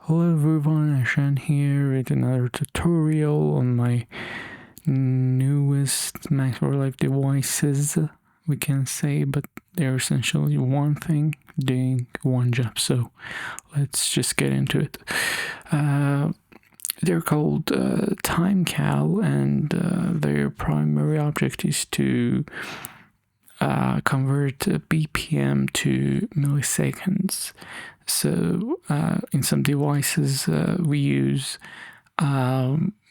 Hello everyone, Ashan here with another tutorial on my newest MaxForLive devices, we can say, but they're essentially one thing doing one job, so let's just get into it. They're called TimeCal, and their primary object is to convert BPM to milliseconds. So in some devices we use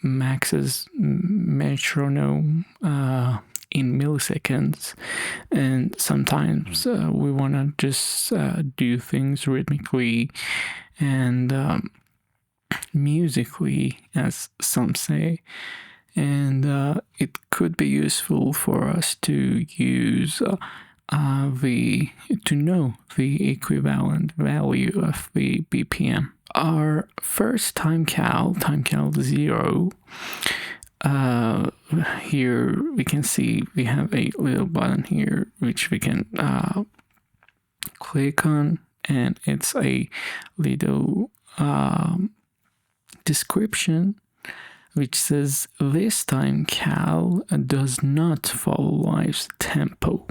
Max's metronome in milliseconds, and sometimes we want to just do things rhythmically and musically, as some say, and it could be useful for us to use to know the equivalent value of the BPM. Our first TimeCal0, here we can see we have a little button here which we can click on, and it's a little description which says this TimeCal does not follow live's tempo,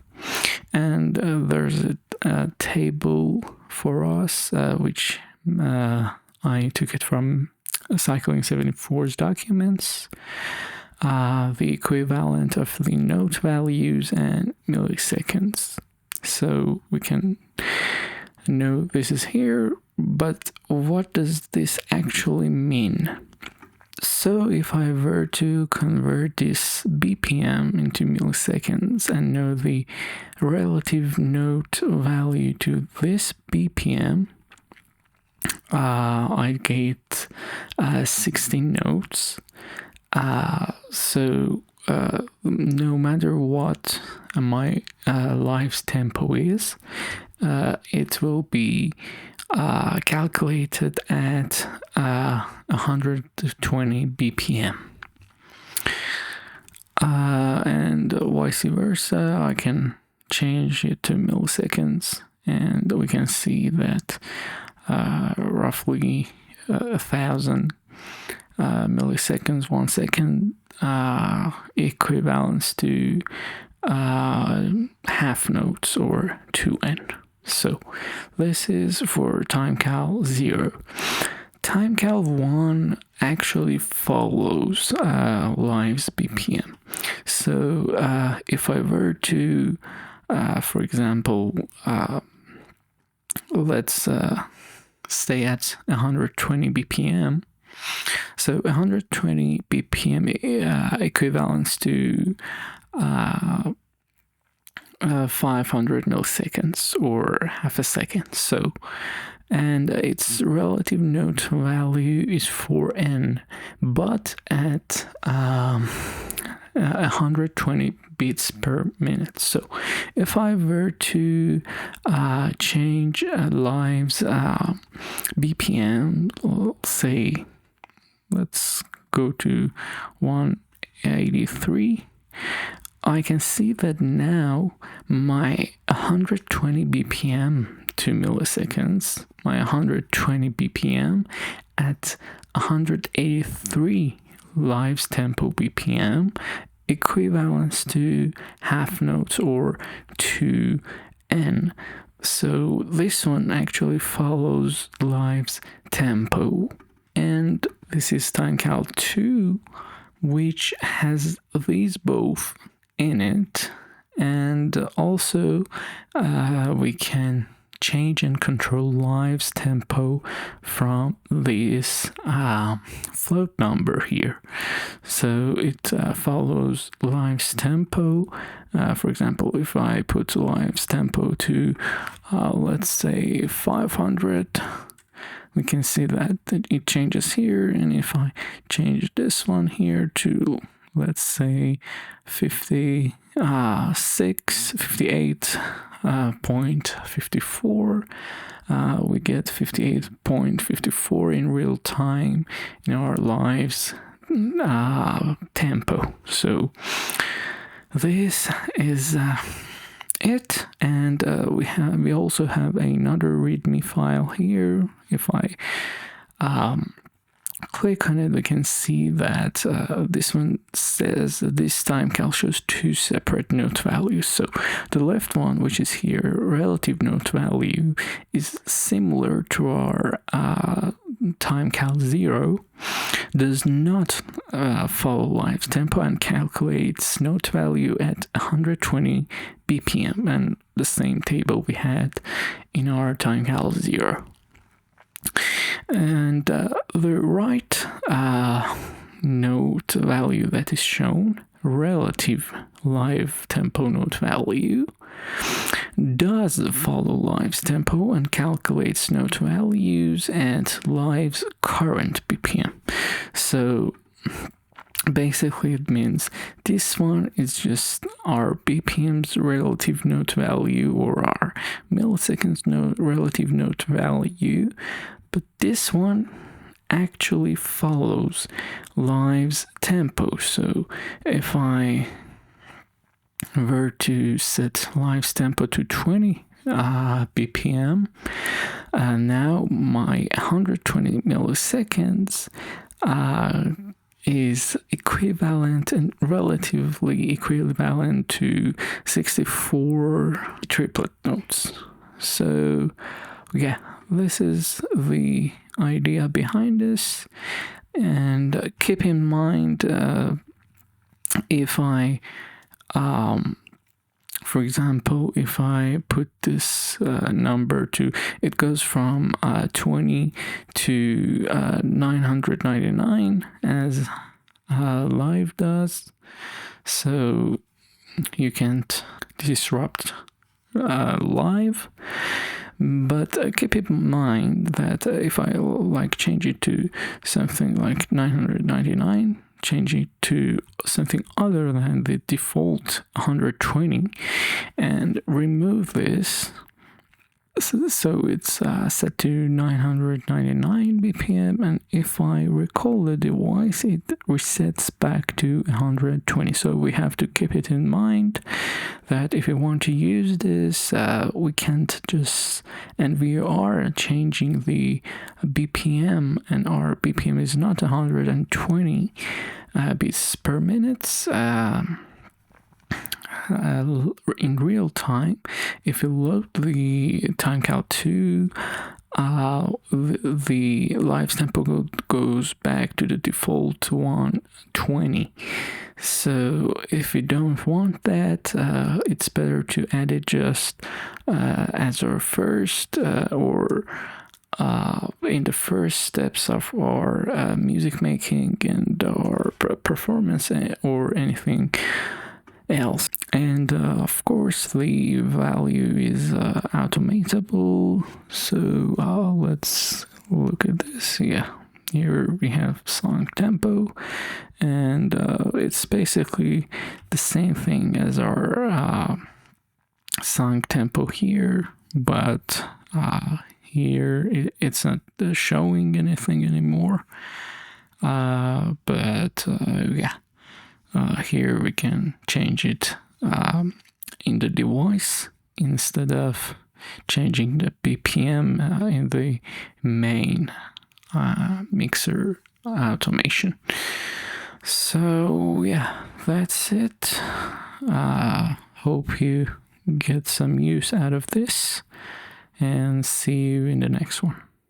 and there's a table for us which I took it from Cycling74's documents, the equivalent of the note values and milliseconds. So we can know this is here, but what does this actually mean? So if I were to convert this BPM into milliseconds and know the relative note value to this BPM, I get 16 notes. So no matter what my live's tempo is, it will be calculated at 120 BPM. And vice versa, I can change it to milliseconds, and we can see that roughly 1,000 milliseconds, 1 second, equivalents to half notes or 2n. So this is for TimeCal0. TimeCal1 actually follows live's BPM. So if I were to, for example, let's stay at 120 BPM. So 120 BPM equivalents to 500 milliseconds or half a second. So, and its relative note value is 4n, but at 120 beats per minute. So if I were to change live's BPM, let's go to 183, I can see that now my 120 BPM to milliseconds, my 120 BPM at 183 live's tempo BPM equivalents to half notes or 2n. So this one actually follows live's tempo, and this is TimeCal2, which has these both in it, and also we can change and control live's tempo from this float number here. So it follows live's tempo. For example, if I put live's tempo to let's say 500, we can see that it changes here, and if I change this one here to, let's say, 58.54, we get 58.54 in real time in our live's tempo. So this is it, and we also have another readme file here. If I click on it, we can see that this one says this TimeCal shows two separate note values. So the left one, which is here, relative note value, is similar to our TimeCal0, does not follow live tempo and calculates note value at 120 BPM, and the same table we had in our TimeCal0. And the right note value that is shown, relative live tempo note value, does follow live's tempo and calculates note values at live's current BPM. So basically it means this one is just our BPM's relative note value, or our milliseconds relative note value, but this one actually follows live's tempo. So if I were to set live's tempo to 20 BPM, now my 120 milliseconds is equivalent and relatively equivalent to 64 triplet notes. So yeah, this is the idea behind this. And keep in mind, if I for example, if I put this number to, it goes from 20 to 999 as live does, so you can't disrupt live. But keep in mind that if I change it to something like 999, change it to something other than the default 120, and remove this, so it's set to 999 BPM, and if I recall the device, it resets back to 120. So we have to keep it in mind that if we want to use this, we can't just, and we are changing the BPM, and our BPM is not 120 beats per minute. In real time, if you load the TimeCal2, the live tempo goes back to the default 120. So if you don't want that, it's better to add it just as our first or in the first steps of our music making and our performance or anything else. And of course the value is automatable. So let's look at this. Yeah, here we have song tempo, and it's basically the same thing as our song tempo here, but here it's not showing anything anymore. But yeah, here we can change it in the device instead of changing the BPM in the main mixer automation. So yeah, that's it. Hope you get some use out of this, and see you in the next one.